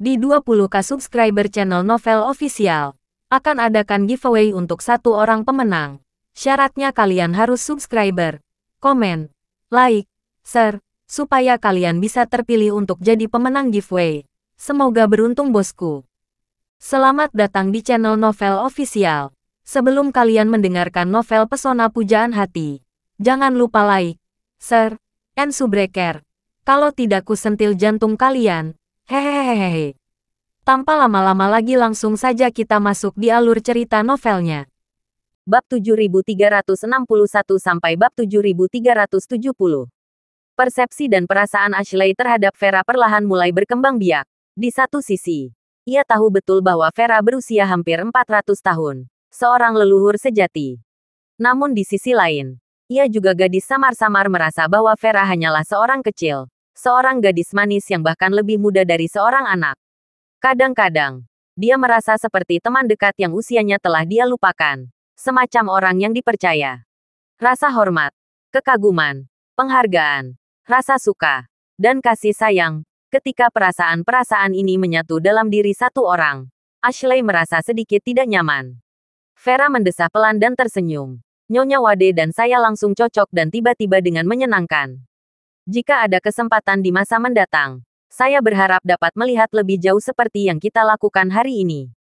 Di 20K subscriber channel Novel Official, akan adakan giveaway untuk satu orang pemenang. Syaratnya kalian harus subscriber, komen, like, share, supaya kalian bisa terpilih untuk jadi pemenang giveaway. Semoga beruntung bosku. Selamat datang di channel Novel Official. Sebelum kalian mendengarkan novel Pesona Pujaan Hati, jangan lupa like, share, and subscribe. Kalau tidak ku sentil jantung kalian. Hehehehe. Tanpa lama-lama lagi langsung saja kita masuk di alur cerita novelnya. Bab 7361 sampai bab 7370. Persepsi dan perasaan Ashley terhadap Vera perlahan mulai berkembang biak. Di satu sisi, ia tahu betul bahwa Vera berusia hampir 400 tahun, seorang leluhur sejati. Namun di sisi lain, ia juga gadis samar-samar merasa bahwa Vera hanyalah seorang kecil, seorang gadis manis yang bahkan lebih muda dari seorang anak. Kadang-kadang, dia merasa seperti teman dekat yang usianya telah dia lupakan. Semacam orang yang dipercaya. Rasa hormat, kekaguman, penghargaan, rasa suka, dan kasih sayang. Ketika perasaan-perasaan ini menyatu dalam diri satu orang, Ashley merasa sedikit tidak nyaman. Vera mendesah pelan dan tersenyum. Nyonya Wade dan saya langsung cocok dan tiba-tiba dengan menyenangkan. Jika ada kesempatan di masa mendatang, saya berharap dapat melihat lebih jauh seperti yang kita lakukan hari ini.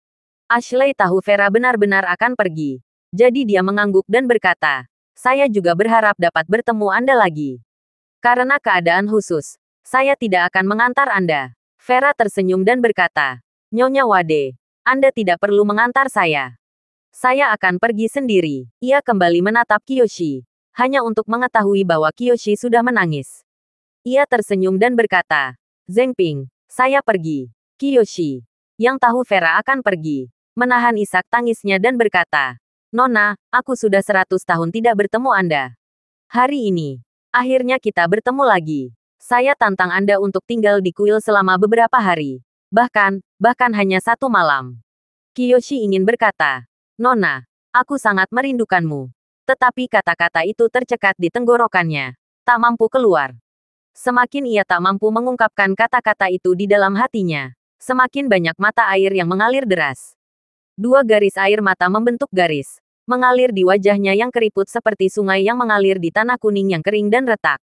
Ashley tahu Vera benar-benar akan pergi. Jadi dia mengangguk dan berkata, saya juga berharap dapat bertemu Anda lagi. Karena keadaan khusus, saya tidak akan mengantar Anda. Vera tersenyum dan berkata, Nyonya Wade, Anda tidak perlu mengantar saya. Saya akan pergi sendiri. Ia kembali menatap Kiyoshi, hanya untuk mengetahui bahwa Kiyoshi sudah menangis. Ia tersenyum dan berkata, Zengping, saya pergi. Kiyoshi, yang tahu Vera akan pergi, menahan isak tangisnya dan berkata, Nona, aku sudah 100 tahun tidak bertemu Anda. Hari ini, akhirnya kita bertemu lagi. Saya tantang Anda untuk tinggal di kuil selama beberapa hari. Bahkan hanya satu malam. Kiyoshi ingin berkata, Nona, aku sangat merindukanmu. Tetapi kata-kata itu tercekat di tenggorokannya. Tak mampu keluar. Semakin ia tak mampu mengungkapkan kata-kata itu di dalam hatinya, semakin banyak mata air yang mengalir deras. Dua garis air mata membentuk garis, mengalir di wajahnya yang keriput seperti sungai yang mengalir di tanah kuning yang kering dan retak.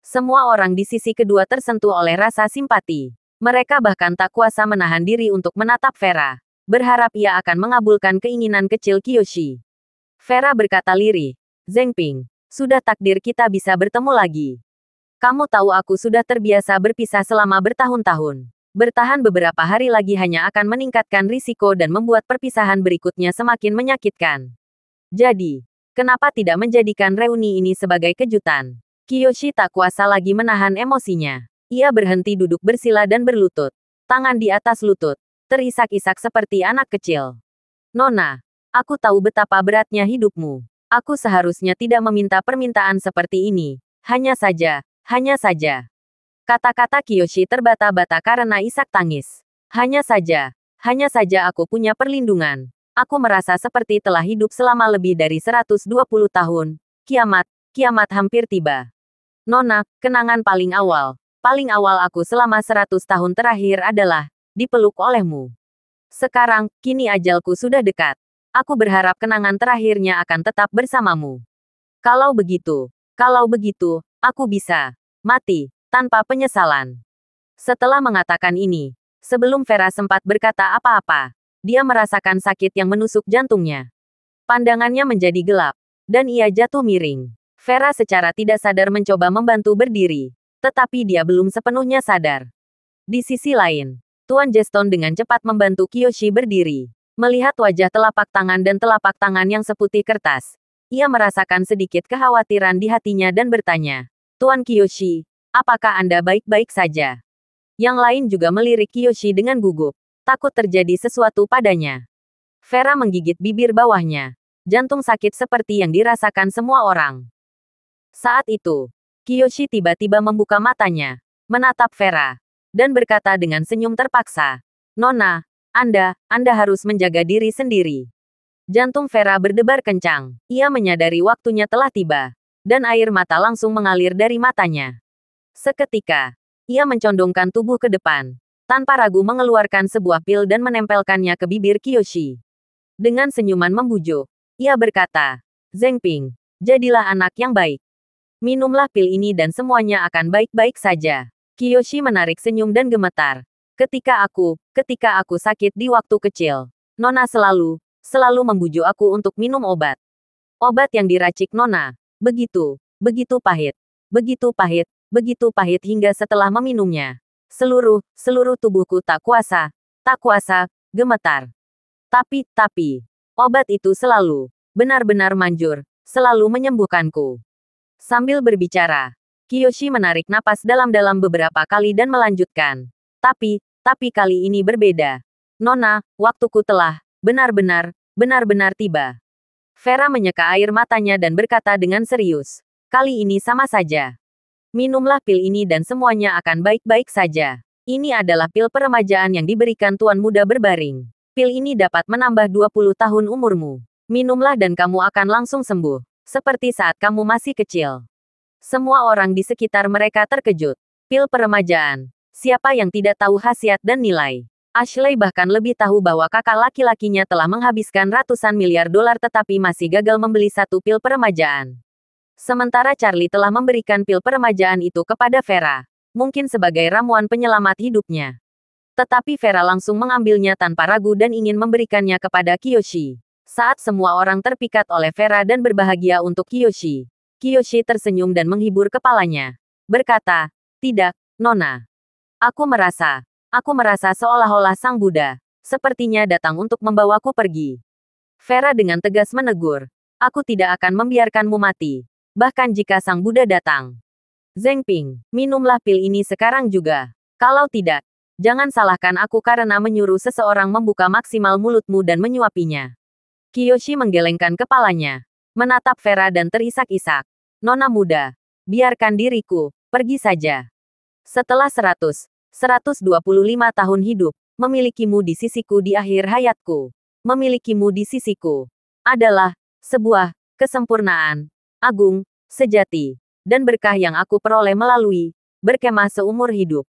Semua orang di sisi kedua tersentuh oleh rasa simpati. Mereka bahkan tak kuasa menahan diri untuk menatap Vera, berharap ia akan mengabulkan keinginan kecil Kiyoshi. Vera berkata lirih, Zengping, sudah takdir kita bisa bertemu lagi. Kamu tahu aku sudah terbiasa berpisah selama bertahun-tahun. Bertahan beberapa hari lagi hanya akan meningkatkan risiko dan membuat perpisahan berikutnya semakin menyakitkan. Jadi, kenapa tidak menjadikan reuni ini sebagai kejutan? Kiyoshi tak kuasa lagi menahan emosinya. Ia berhenti duduk bersila dan berlutut. Tangan di atas lutut, terisak-isak seperti anak kecil. Nona, aku tahu betapa beratnya hidupmu. Aku seharusnya tidak meminta permintaan seperti ini. Hanya saja, kata-kata Kiyoshi terbata-bata karena isak tangis. Hanya saja aku punya perlindungan. Aku merasa seperti telah hidup selama lebih dari 120 tahun. Kiamat hampir tiba. Nona, kenangan paling awal aku selama 100 tahun terakhir adalah dipeluk olehmu. Sekarang, kini ajalku sudah dekat. Aku berharap kenangan terakhirnya akan tetap bersamamu. Kalau begitu, aku bisa mati tanpa penyesalan. Setelah mengatakan ini, sebelum Vera sempat berkata apa-apa, dia merasakan sakit yang menusuk jantungnya. Pandangannya menjadi gelap, dan ia jatuh miring. Vera secara tidak sadar mencoba membantu berdiri, tetapi dia belum sepenuhnya sadar. Di sisi lain, Tuan Jeston dengan cepat membantu Kiyoshi berdiri. Melihat wajah telapak tangan dan telapak tangan yang seputih kertas, ia merasakan sedikit kekhawatiran di hatinya dan bertanya, Tuan Kiyoshi, apakah Anda baik-baik saja? Yang lain juga melirik Kiyoshi dengan gugup, takut terjadi sesuatu padanya. Vera menggigit bibir bawahnya. Jantung sakit seperti yang dirasakan semua orang. Saat itu, Kiyoshi tiba-tiba membuka matanya, menatap Vera, dan berkata dengan senyum terpaksa, Nona, Anda harus menjaga diri sendiri. Jantung Vera berdebar kencang. Ia menyadari waktunya telah tiba. Dan air mata langsung mengalir dari matanya. Seketika, ia mencondongkan tubuh ke depan. tanpa ragu mengeluarkan sebuah pil dan menempelkannya ke bibir Kiyoshi. Dengan senyuman membujuk, ia berkata, Zheng Ping, jadilah anak yang baik. Minumlah pil ini dan semuanya akan baik-baik saja. Kiyoshi menarik senyum dan gemetar. Ketika aku sakit di waktu kecil, Nona selalu membujuk aku untuk minum obat. Obat yang diracik Nona. Begitu pahit. Begitu pahit hingga setelah meminumnya. Seluruh tubuhku tak kuasa, gemetar. Tapi, obat itu selalu, benar-benar manjur, selalu menyembuhkanku. Sambil berbicara, Kiyoshi menarik napas dalam-dalam beberapa kali dan melanjutkan. Tapi kali ini berbeda. Nona, waktuku telah, benar-benar tiba. Vera menyeka air matanya dan berkata dengan serius. Kali ini sama saja. Minumlah pil ini dan semuanya akan baik-baik saja. Ini adalah pil peremajaan yang diberikan Tuan Muda berbaring. Pil ini dapat menambah 20 tahun umurmu. Minumlah dan kamu akan langsung sembuh. Seperti saat kamu masih kecil. Semua orang di sekitar mereka terkejut. Pil peremajaan. Siapa yang tidak tahu khasiat dan nilai? Ashley bahkan lebih tahu bahwa kakak laki-lakinya telah menghabiskan ratusan miliar dolar tetapi masih gagal membeli satu pil peremajaan. Sementara Charlie telah memberikan pil peremajaan itu kepada Vera. Mungkin sebagai ramuan penyelamat hidupnya. Tetapi Vera langsung mengambilnya tanpa ragu dan ingin memberikannya kepada Kiyoshi. Saat semua orang terpikat oleh Vera dan berbahagia untuk Kiyoshi, Kiyoshi tersenyum dan menghibur kepalanya. Berkata, tidak, Nona. Aku merasa seolah-olah Sang Buddha, sepertinya datang untuk membawaku pergi. Vera dengan tegas menegur, aku tidak akan membiarkanmu mati, bahkan jika Sang Buddha datang. Zheng Ping, minumlah pil ini sekarang juga. Kalau tidak, jangan salahkan aku karena menyuruh seseorang membuka maksimal mulutmu dan menyuapinya. Kiyoshi menggelengkan kepalanya, menatap Vera dan terisak-isak. Nona muda, biarkan diriku, pergi saja. Setelah 125 tahun hidup, memilikimu di sisiku di akhir hayatku. Memilikimu di sisiku adalah sebuah kesempurnaan, agung, sejati, dan berkah yang aku peroleh melalui berkemah seumur hidup.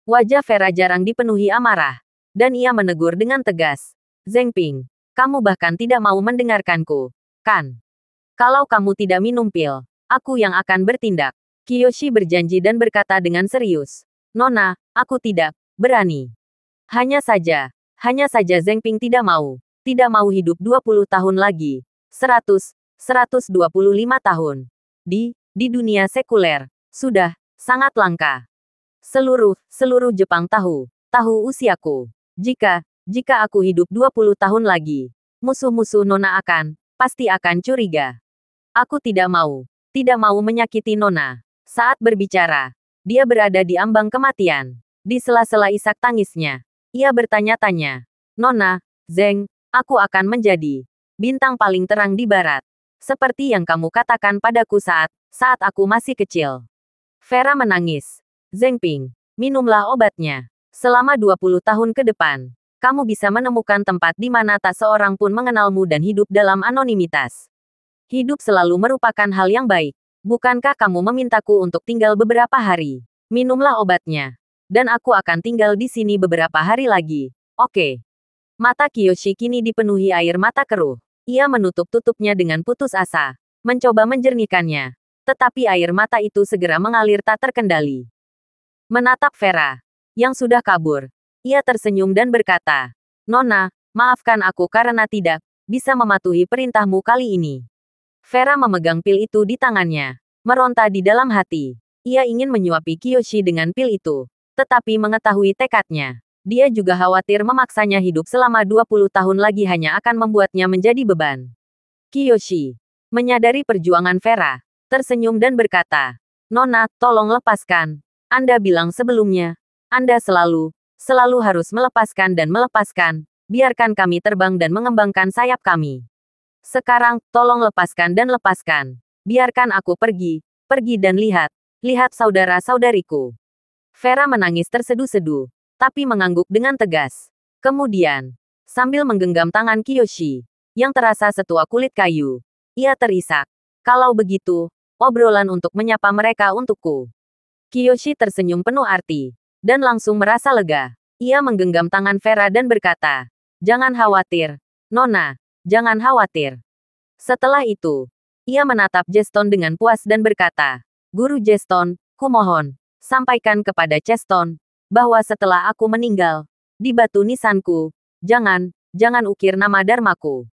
Wajah Vera jarang dipenuhi amarah, dan ia menegur dengan tegas. Zheng Ping, kamu bahkan tidak mau mendengarkanku, kan? Kalau kamu tidak minum pil, aku yang akan bertindak. Kiyoshi berjanji dan berkata dengan serius. Nona, aku tidak berani. Hanya saja Zheng Ping tidak mau hidup 20 tahun lagi. 125 tahun. Di dunia sekuler, sudah sangat langka. Seluruh Jepang tahu usiaku. Jika aku hidup 20 tahun lagi, musuh-musuh Nona pasti akan curiga. Aku tidak mau menyakiti Nona. Saat berbicara, dia berada di ambang kematian. Di sela-sela isak tangisnya, ia bertanya-tanya, Nona, Zheng, aku akan menjadi bintang paling terang di barat. Seperti yang kamu katakan padaku saat aku masih kecil. Vera menangis. Zheng Ping, minumlah obatnya. Selama 20 tahun ke depan, kamu bisa menemukan tempat di mana tak seorang pun mengenalmu dan hidup dalam anonimitas. Hidup selalu merupakan hal yang baik. Bukankah kamu memintaku untuk tinggal beberapa hari? Minumlah obatnya. Dan aku akan tinggal di sini beberapa hari lagi. Oke. Mata Kiyoshi kini dipenuhi air mata keruh. Ia menutup-tutupnya dengan putus asa. Mencoba menjernihkannya. Tetapi air mata itu segera mengalir tak terkendali. Menatap Vera, yang sudah kabur. Ia tersenyum dan berkata, Nona, maafkan aku karena tidak bisa mematuhi perintahmu kali ini. Vera memegang pil itu di tangannya. Meronta di dalam hati. Ia ingin menyuapi Kiyoshi dengan pil itu. Tetapi mengetahui tekadnya. Dia juga khawatir memaksanya hidup selama 20 tahun lagi hanya akan membuatnya menjadi beban. Kiyoshi menyadari perjuangan Vera, tersenyum dan berkata, Nona, tolong lepaskan. Anda bilang sebelumnya, Anda selalu harus melepaskan dan melepaskan. Biarkan kami terbang dan mengembangkan sayap kami. Sekarang, tolong lepaskan dan lepaskan. Biarkan aku pergi dan lihat saudara-saudariku. Vera menangis terseduh-seduh, tapi mengangguk dengan tegas. Kemudian, sambil menggenggam tangan Kiyoshi, yang terasa setua kulit kayu, ia terisak. Kalau begitu, obrolan untuk menyapa mereka untukku. Kiyoshi tersenyum penuh arti, dan langsung merasa lega. Ia menggenggam tangan Vera dan berkata, "Jangan khawatir, Nona, jangan khawatir." Setelah itu, ia menatap Jeston dengan puas dan berkata, "Guru Jeston, kumohon, sampaikan kepada Cheston, bahwa setelah aku meninggal, di batu nisanku, jangan ukir nama dharmaku.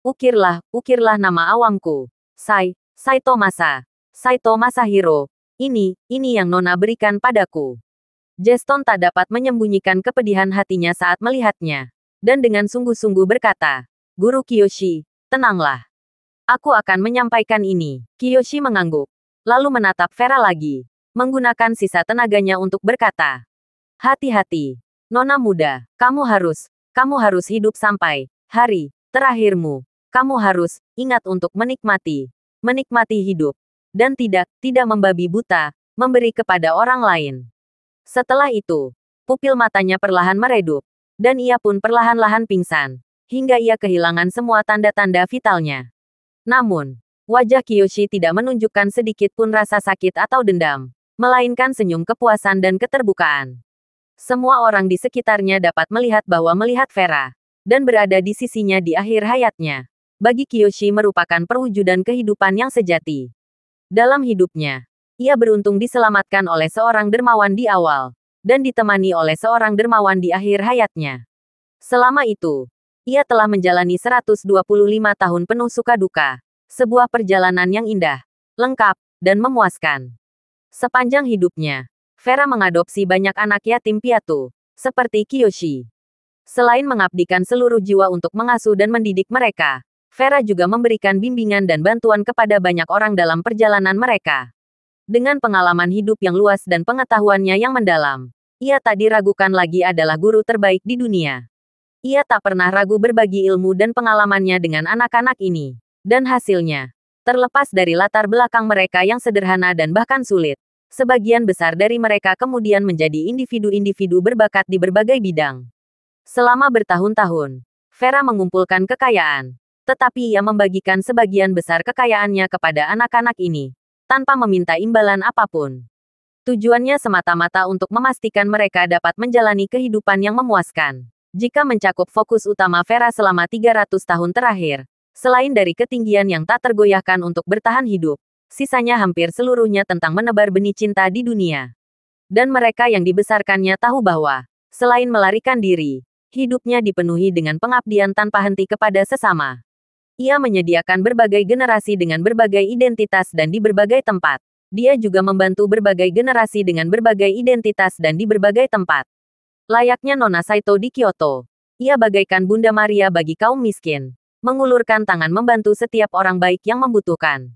Ukirlah nama awamku. Saito Masahiro. Ini yang Nona berikan padaku." Jeston tak dapat menyembunyikan kepedihan hatinya saat melihatnya. Dan dengan sungguh-sungguh berkata, "Guru Kiyoshi, tenanglah. Aku akan menyampaikan ini." Kiyoshi mengangguk. Lalu menatap Vera lagi. Menggunakan sisa tenaganya untuk berkata, "Hati-hati. Nona muda, kamu harus hidup sampai hari terakhirmu. Kamu harus ingat untuk menikmati hidup. Dan tidak membabi buta, memberi kepada orang lain." Setelah itu, pupil matanya perlahan meredup, dan ia pun perlahan-lahan pingsan, hingga ia kehilangan semua tanda-tanda vitalnya. Namun, wajah Kiyoshi tidak menunjukkan sedikit pun rasa sakit atau dendam, melainkan senyum kepuasan dan keterbukaan. Semua orang di sekitarnya dapat melihat bahwa melihat Vera, dan berada di sisinya di akhir hayatnya, bagi Kiyoshi merupakan perwujudan kehidupan yang sejati. Dalam hidupnya, ia beruntung diselamatkan oleh seorang dermawan di awal, dan ditemani oleh seorang dermawan di akhir hayatnya. Selama itu, ia telah menjalani 125 tahun penuh suka duka, sebuah perjalanan yang indah, lengkap, dan memuaskan. Sepanjang hidupnya, Vera mengadopsi banyak anak yatim piatu, seperti Kiyoshi. Selain mengabdikan seluruh jiwa untuk mengasuh dan mendidik mereka, Vera juga memberikan bimbingan dan bantuan kepada banyak orang dalam perjalanan mereka. Dengan pengalaman hidup yang luas dan pengetahuannya yang mendalam, ia tak diragukan lagi adalah guru terbaik di dunia. Ia tak pernah ragu berbagi ilmu dan pengalamannya dengan anak-anak ini. Dan hasilnya, terlepas dari latar belakang mereka yang sederhana dan bahkan sulit, sebagian besar dari mereka kemudian menjadi individu-individu berbakat di berbagai bidang. Selama bertahun-tahun, Vera mengumpulkan kekayaan, tetapi ia membagikan sebagian besar kekayaannya kepada anak-anak ini, tanpa meminta imbalan apapun. Tujuannya semata-mata untuk memastikan mereka dapat menjalani kehidupan yang memuaskan. Jika mencakup fokus utama Vera selama 300 tahun terakhir, selain dari ketinggian yang tak tergoyahkan untuk bertahan hidup, sisanya hampir seluruhnya tentang menebar benih cinta di dunia. Dan mereka yang dibesarkannya tahu bahwa, selain melarikan diri, hidupnya dipenuhi dengan pengabdian tanpa henti kepada sesama. Ia menyediakan berbagai generasi dengan berbagai identitas dan di berbagai tempat. Dia juga membantu berbagai generasi dengan berbagai identitas dan di berbagai tempat. Layaknya Nona Saito di Kyoto, ia bagaikan Bunda Maria bagi kaum miskin, mengulurkan tangan membantu setiap orang baik yang membutuhkan.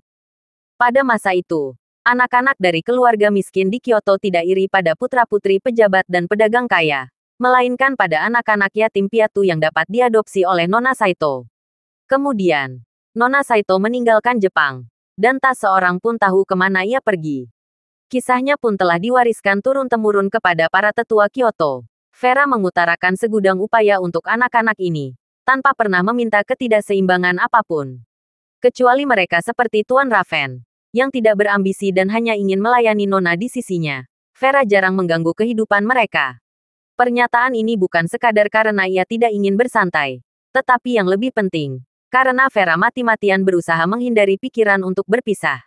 Pada masa itu, anak-anak dari keluarga miskin di Kyoto tidak iri pada putra-putri pejabat dan pedagang kaya, melainkan pada anak-anak yatim piatu yang dapat diadopsi oleh Nona Saito. Kemudian, Nona Saito meninggalkan Jepang, dan tak seorang pun tahu kemana ia pergi. Kisahnya pun telah diwariskan turun-temurun kepada para tetua Kyoto. Vera mengutarakan segudang upaya untuk anak-anak ini, tanpa pernah meminta ketidakseimbangan apapun. Kecuali mereka seperti Tuan Raven, yang tidak berambisi dan hanya ingin melayani Nona di sisinya. Vera jarang mengganggu kehidupan mereka. Pernyataan ini bukan sekadar karena ia tidak ingin bersantai, tetapi yang lebih penting, karena Vera mati-matian berusaha menghindari pikiran untuk berpisah.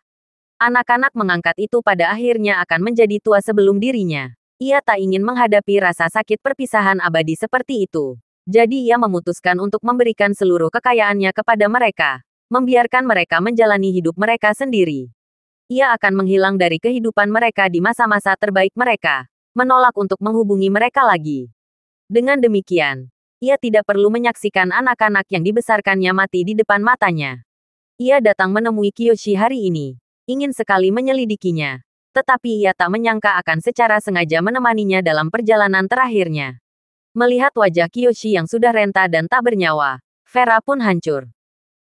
Anak-anak mengangkat itu pada akhirnya akan menjadi tua sebelum dirinya. Ia tak ingin menghadapi rasa sakit perpisahan abadi seperti itu. Jadi ia memutuskan untuk memberikan seluruh kekayaannya kepada mereka, membiarkan mereka menjalani hidup mereka sendiri. Ia akan menghilang dari kehidupan mereka di masa-masa terbaik mereka, menolak untuk menghubungi mereka lagi. Dengan demikian, ia tidak perlu menyaksikan anak-anak yang dibesarkannya mati di depan matanya. Ia datang menemui Kiyoshi hari ini, ingin sekali menyelidikinya, tetapi ia tak menyangka akan secara sengaja menemaninya dalam perjalanan terakhirnya. Melihat wajah Kiyoshi yang sudah renta dan tak bernyawa, Vera pun hancur.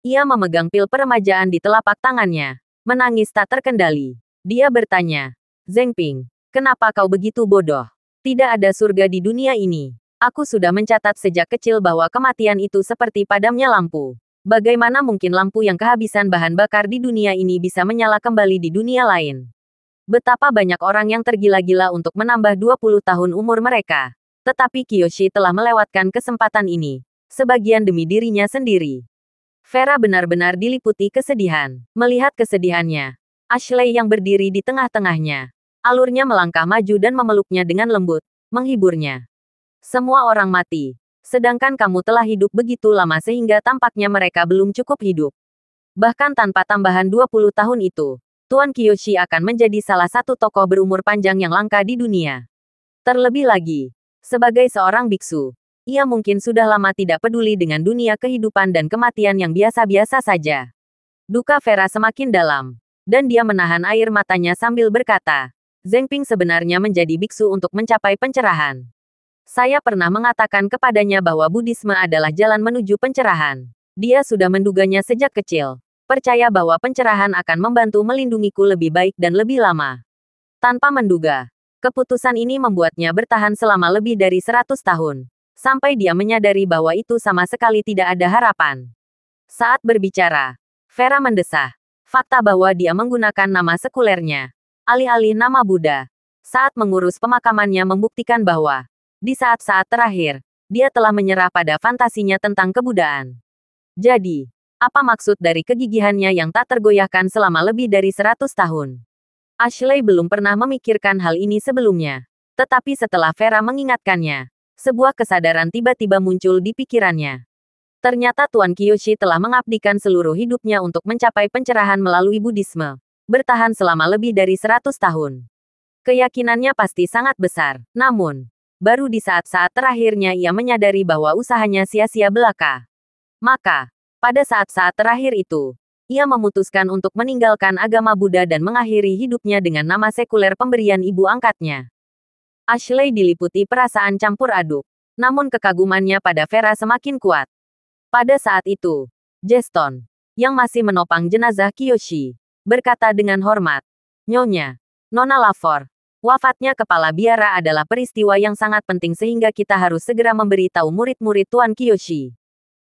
Ia memegang pil peremajaan di telapak tangannya, menangis tak terkendali. Dia bertanya, "Zhengping, kenapa kau begitu bodoh? Tidak ada surga di dunia ini. Aku sudah mencatat sejak kecil bahwa kematian itu seperti padamnya lampu. Bagaimana mungkin lampu yang kehabisan bahan bakar di dunia ini bisa menyala kembali di dunia lain? Betapa banyak orang yang tergila-gila untuk menambah 20 tahun umur mereka. Tetapi Kiyoshi telah melewatkan kesempatan ini, sebagian demi dirinya sendiri. Vera benar-benar diliputi kesedihan. Melihat kesedihannya, Ashley yang berdiri di tengah-tengahnya. Alurnya melangkah maju dan memeluknya dengan lembut, menghiburnya. Semua orang mati. Sedangkan kamu telah hidup begitu lama sehingga tampaknya mereka belum cukup hidup. Bahkan tanpa tambahan 20 tahun itu, Tuan Kiyoshi akan menjadi salah satu tokoh berumur panjang yang langka di dunia. Terlebih lagi, sebagai seorang biksu, ia mungkin sudah lama tidak peduli dengan dunia kehidupan dan kematian yang biasa-biasa saja. Duka Vera semakin dalam, dan dia menahan air matanya sambil berkata, Zheng Ping sebenarnya menjadi biksu untuk mencapai pencerahan. Saya pernah mengatakan kepadanya bahwa Buddhisme adalah jalan menuju pencerahan. Dia sudah menduganya sejak kecil. Percaya bahwa pencerahan akan membantu melindungiku lebih baik dan lebih lama. Tanpa menduga, keputusan ini membuatnya bertahan selama lebih dari 100 tahun. Sampai dia menyadari bahwa itu sama sekali tidak ada harapan. Saat berbicara, Vera mendesah. Fakta bahwa dia menggunakan nama sekulernya, alih-alih nama Buddha, saat mengurus pemakamannya membuktikan bahwa di saat-saat terakhir, dia telah menyerah pada fantasinya tentang kebudaan. Jadi, apa maksud dari kegigihannya yang tak tergoyahkan selama lebih dari 100 tahun? Ashley belum pernah memikirkan hal ini sebelumnya. Tetapi setelah Vera mengingatkannya, sebuah kesadaran tiba-tiba muncul di pikirannya. Ternyata Tuan Kiyoshi telah mengabdikan seluruh hidupnya untuk mencapai pencerahan melalui Buddhisme, bertahan selama lebih dari 100 tahun. Keyakinannya pasti sangat besar, namun baru di saat-saat terakhirnya ia menyadari bahwa usahanya sia-sia belaka. Maka, pada saat-saat terakhir itu, ia memutuskan untuk meninggalkan agama Buddha dan mengakhiri hidupnya dengan nama sekuler pemberian ibu angkatnya. Ashley diliputi perasaan campur aduk, namun kekagumannya pada Vera semakin kuat. Pada saat itu, Jeston, yang masih menopang jenazah Kiyoshi, berkata dengan hormat, Nyonya, Nona Lafor, wafatnya kepala biara adalah peristiwa yang sangat penting sehingga kita harus segera memberitahu murid-murid Tuan Kiyoshi.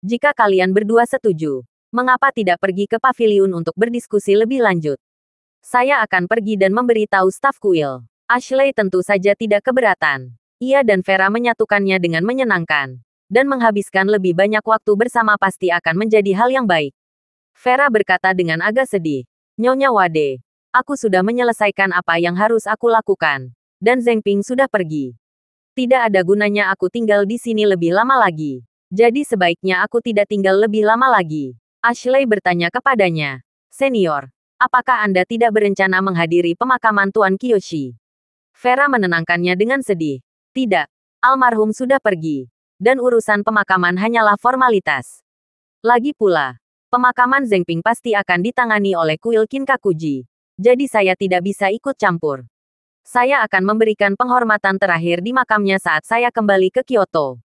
Jika kalian berdua setuju, mengapa tidak pergi ke paviliun untuk berdiskusi lebih lanjut? Saya akan pergi dan memberitahu staf kuil. Ashley tentu saja tidak keberatan. Ia dan Vera menyatukannya dengan menyenangkan. Dan menghabiskan lebih banyak waktu bersama pasti akan menjadi hal yang baik. Vera berkata dengan agak sedih. Nyonya Wade, aku sudah menyelesaikan apa yang harus aku lakukan. Dan Zheng Ping sudah pergi. Tidak ada gunanya aku tinggal di sini lebih lama lagi. Jadi sebaiknya aku tidak tinggal lebih lama lagi. Ashley bertanya kepadanya. Senior, apakah Anda tidak berencana menghadiri pemakaman Tuan Kiyoshi? Vera menenangkannya dengan sedih. Tidak, almarhum sudah pergi. Dan urusan pemakaman hanyalah formalitas. Lagi pula, pemakaman Zheng Ping pasti akan ditangani oleh kuil Kinkakuji. Jadi saya tidak bisa ikut campur. Saya akan memberikan penghormatan terakhir di makamnya saat saya kembali ke Kyoto.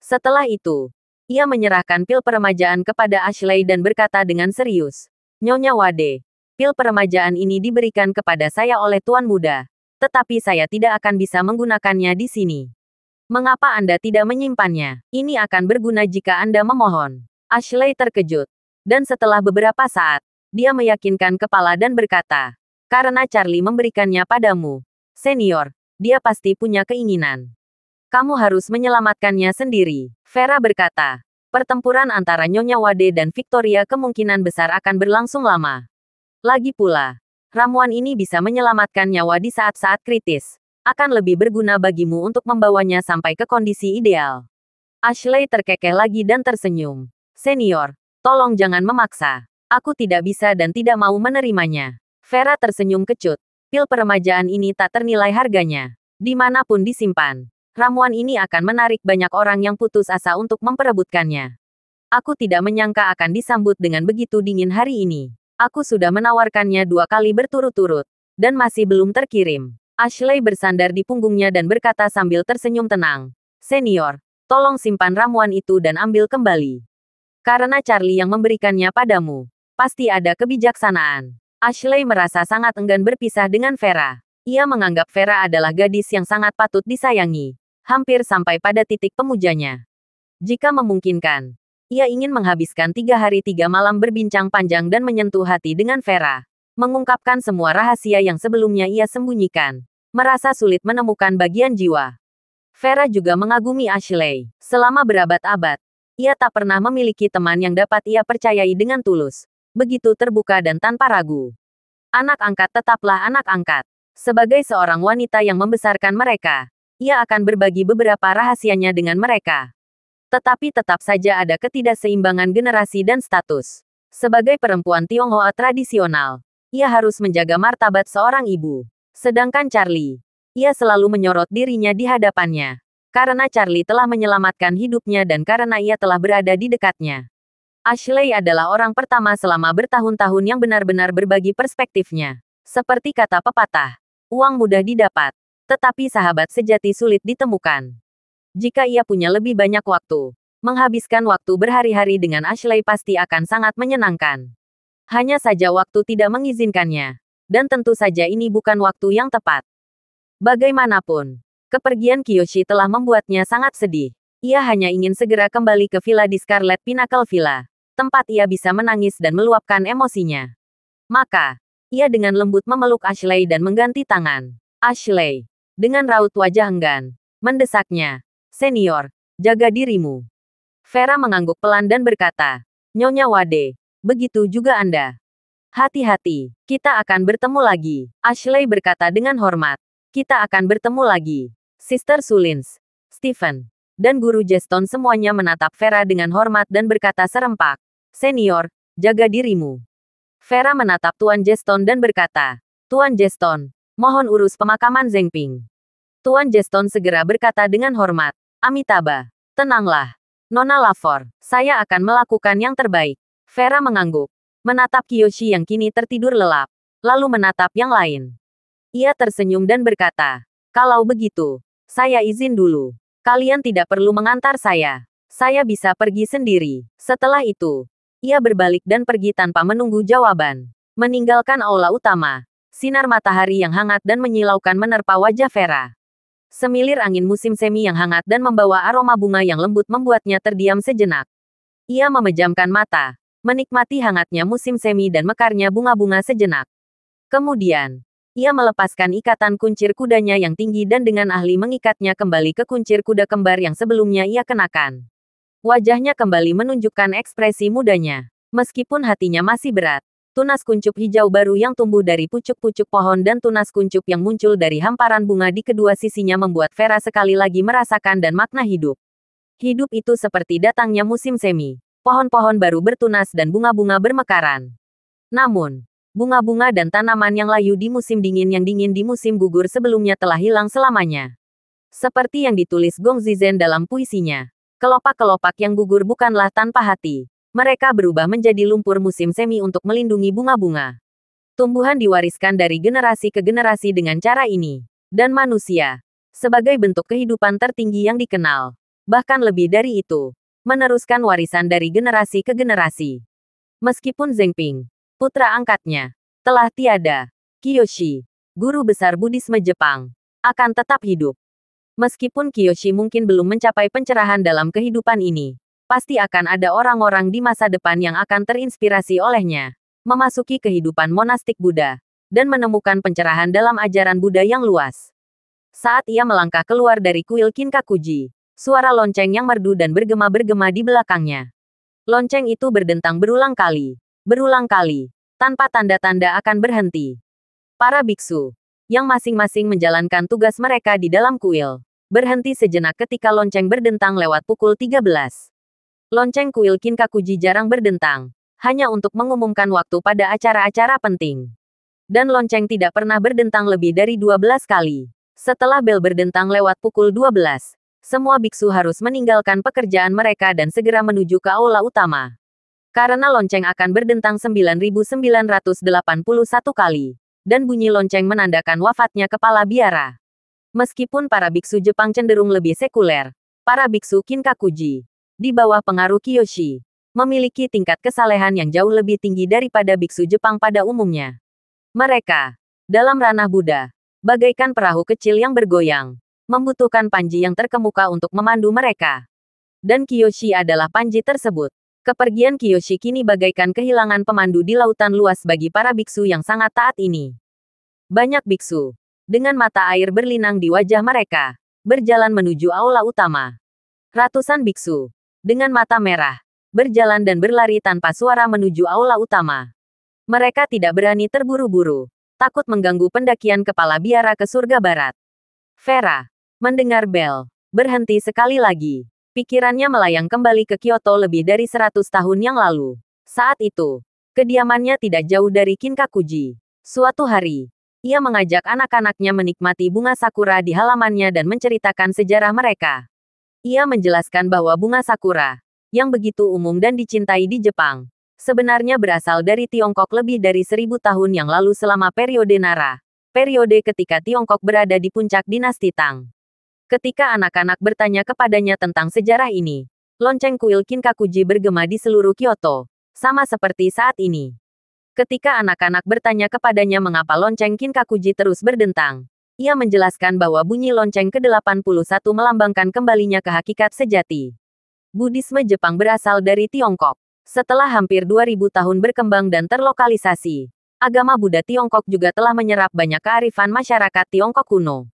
Setelah itu, ia menyerahkan pil peremajaan kepada Ashley dan berkata dengan serius. Nyonya Wade, pil peremajaan ini diberikan kepada saya oleh Tuan Muda. Tetapi saya tidak akan bisa menggunakannya di sini. Mengapa Anda tidak menyimpannya? Ini akan berguna jika Anda memohon. Ashley terkejut. Dan setelah beberapa saat, dia meyakinkan kepala dan berkata, karena Charlie memberikannya padamu. Senior, dia pasti punya keinginan. Kamu harus menyelamatkannya sendiri. Vera berkata, pertempuran antara Nyonya Wade dan Victoria kemungkinan besar akan berlangsung lama. Lagi pula, ramuan ini bisa menyelamatkan nyawa di saat-saat kritis. Akan lebih berguna bagimu untuk membawanya sampai ke kondisi ideal. Ashley terkekeh lagi dan tersenyum. Senior, tolong jangan memaksa. Aku tidak bisa dan tidak mau menerimanya. Vera tersenyum kecut. Pil peremajaan ini tak ternilai harganya. Dimanapun disimpan, ramuan ini akan menarik banyak orang yang putus asa untuk memperebutkannya. Aku tidak menyangka akan disambut dengan begitu dingin hari ini. Aku sudah menawarkannya 2 kali berturut-turut. Dan masih belum terkirim. Ashley bersandar di punggungnya dan berkata sambil tersenyum tenang. Senior, tolong simpan ramuan itu dan ambil kembali. Karena Charlie yang memberikannya padamu. Pasti ada kebijaksanaan. Ashley merasa sangat enggan berpisah dengan Vera. Ia menganggap Vera adalah gadis yang sangat patut disayangi. Hampir sampai pada titik pemujanya. Jika memungkinkan, ia ingin menghabiskan 3 hari 3 malam berbincang panjang dan menyentuh hati dengan Vera. Mengungkapkan semua rahasia yang sebelumnya ia sembunyikan. Merasa sulit menemukan bagian jiwa. Vera juga mengagumi Ashley. Selama berabad-abad, ia tak pernah memiliki teman yang dapat ia percayai dengan tulus. Begitu terbuka dan tanpa ragu. Anak angkat tetaplah anak angkat. Sebagai seorang wanita yang membesarkan mereka, ia akan berbagi beberapa rahasianya dengan mereka. Tetapi tetap saja ada ketidakseimbangan generasi dan status. Sebagai perempuan Tionghoa tradisional, ia harus menjaga martabat seorang ibu. Sedangkan Charlie, ia selalu menyorot dirinya di hadapannya. Karena Charlie telah menyelamatkan hidupnya dan karena ia telah berada di dekatnya. Ashley adalah orang pertama selama bertahun-tahun yang benar-benar berbagi perspektifnya. Seperti kata pepatah, uang mudah didapat, tetapi sahabat sejati sulit ditemukan. Jika ia punya lebih banyak waktu, menghabiskan waktu berhari-hari dengan Ashley pasti akan sangat menyenangkan. Hanya saja waktu tidak mengizinkannya. Dan tentu saja ini bukan waktu yang tepat. Bagaimanapun, kepergian Kiyoshi telah membuatnya sangat sedih. Ia hanya ingin segera kembali ke villa di Scarlet Pinnacle Villa, tempat ia bisa menangis dan meluapkan emosinya. Maka, ia dengan lembut memeluk Ashley dan mengganti tangan. Ashley, dengan raut wajah enggan, mendesaknya. Senior, jaga dirimu. Vera mengangguk pelan dan berkata, Nyonya Wade, begitu juga Anda. Hati-hati, kita akan bertemu lagi. Ashley berkata dengan hormat. Kita akan bertemu lagi. Sister Sulins, Stephen, dan Guru Jeston semuanya menatap Vera dengan hormat dan berkata serempak. Senior, jaga dirimu. Vera menatap Tuan Jeston dan berkata, Tuan Jeston, mohon urus pemakaman Zengping. Tuan Jeston segera berkata dengan hormat, Amitabha, tenanglah. Nona Lafor, saya akan melakukan yang terbaik. Vera mengangguk, menatap Kiyoshi yang kini tertidur lelap, lalu menatap yang lain. Ia tersenyum dan berkata, kalau begitu, saya izin dulu. Kalian tidak perlu mengantar saya. Saya bisa pergi sendiri. Setelah itu, ia berbalik dan pergi tanpa menunggu jawaban. Meninggalkan aula utama. Sinar matahari yang hangat dan menyilaukan menerpa wajah Vera. Semilir angin musim semi yang hangat dan membawa aroma bunga yang lembut membuatnya terdiam sejenak. Ia memejamkan mata, menikmati hangatnya musim semi dan mekarnya bunga-bunga sejenak. Kemudian, ia melepaskan ikatan kuncir kudanya yang tinggi dan dengan ahli mengikatnya kembali ke kuncir kuda kembar yang sebelumnya ia kenakan. Wajahnya kembali menunjukkan ekspresi mudanya. Meskipun hatinya masih berat, tunas kuncup hijau baru yang tumbuh dari pucuk-pucuk pohon dan tunas kuncup yang muncul dari hamparan bunga di kedua sisinya membuat Vera sekali lagi merasakan dan makna hidup. Hidup itu seperti datangnya musim semi. Pohon-pohon baru bertunas dan bunga-bunga bermekaran. Namun, bunga-bunga dan tanaman yang layu di musim dingin yang dingin di musim gugur sebelumnya telah hilang selamanya. Seperti yang ditulis Gong Zizhen dalam puisinya. Kelopak-kelopak yang gugur bukanlah tanpa hati. Mereka berubah menjadi lumpur musim semi untuk melindungi bunga-bunga. Tumbuhan diwariskan dari generasi ke generasi dengan cara ini. Dan manusia, sebagai bentuk kehidupan tertinggi yang dikenal. Bahkan lebih dari itu, meneruskan warisan dari generasi ke generasi. Meskipun Zengping, putra angkatnya, telah tiada, Kiyoshi, guru besar Buddhisme Jepang, akan tetap hidup. Meskipun Kiyoshi mungkin belum mencapai pencerahan dalam kehidupan ini, pasti akan ada orang-orang di masa depan yang akan terinspirasi olehnya, memasuki kehidupan monastik Buddha, dan menemukan pencerahan dalam ajaran Buddha yang luas. Saat ia melangkah keluar dari kuil Kinkakuji, suara lonceng yang merdu dan bergema-bergema di belakangnya. Lonceng itu berdentang berulang kali, tanpa tanda-tanda akan berhenti. Para biksu, yang masing-masing menjalankan tugas mereka di dalam kuil, berhenti sejenak ketika lonceng berdentang lewat pukul 13. Lonceng kuil Kinkakuji jarang berdentang, hanya untuk mengumumkan waktu pada acara-acara penting. Dan lonceng tidak pernah berdentang lebih dari 12 kali. Setelah bel berdentang lewat pukul 12, semua biksu harus meninggalkan pekerjaan mereka dan segera menuju ke aula utama. Karena lonceng akan berdentang 9.981 kali. Dan bunyi lonceng menandakan wafatnya kepala biara. Meskipun para biksu Jepang cenderung lebih sekuler, para biksu Kinkakuji, di bawah pengaruh Kiyoshi, memiliki tingkat kesalehan yang jauh lebih tinggi daripada biksu Jepang pada umumnya. Mereka, dalam ranah Buddha, bagaikan perahu kecil yang bergoyang, membutuhkan panji yang terkemuka untuk memandu mereka. Dan Kiyoshi adalah panji tersebut. Kepergian Kiyoshi kini bagaikan kehilangan pemandu di lautan luas bagi para biksu yang sangat taat ini. Banyak biksu, dengan mata air berlinang di wajah mereka, berjalan menuju aula utama. Ratusan biksu, dengan mata merah, berjalan dan berlari tanpa suara menuju aula utama. Mereka tidak berani terburu-buru, takut mengganggu pendakian kepala biara ke surga barat. Vera mendengar bel, berhenti sekali lagi. Pikirannya melayang kembali ke Kyoto lebih dari 100 tahun yang lalu. Saat itu, kediamannya tidak jauh dari Kinkakuji. Suatu hari, ia mengajak anak-anaknya menikmati bunga sakura di halamannya dan menceritakan sejarah mereka. Ia menjelaskan bahwa bunga sakura, yang begitu umum dan dicintai di Jepang, sebenarnya berasal dari Tiongkok lebih dari 1000 tahun yang lalu selama periode Nara, periode ketika Tiongkok berada di puncak dinasti Tang. Ketika anak-anak bertanya kepadanya tentang sejarah ini, lonceng kuil Kinkakuji bergema di seluruh Kyoto, sama seperti saat ini. Ketika anak-anak bertanya kepadanya mengapa lonceng Kinkakuji terus berdentang, ia menjelaskan bahwa bunyi lonceng ke-81 melambangkan kembalinya ke hakikat sejati. Buddhisme Jepang berasal dari Tiongkok. Setelah hampir 2000 tahun berkembang dan terlokalisasi, agama Buddha Tiongkok juga telah menyerap banyak kearifan masyarakat Tiongkok kuno.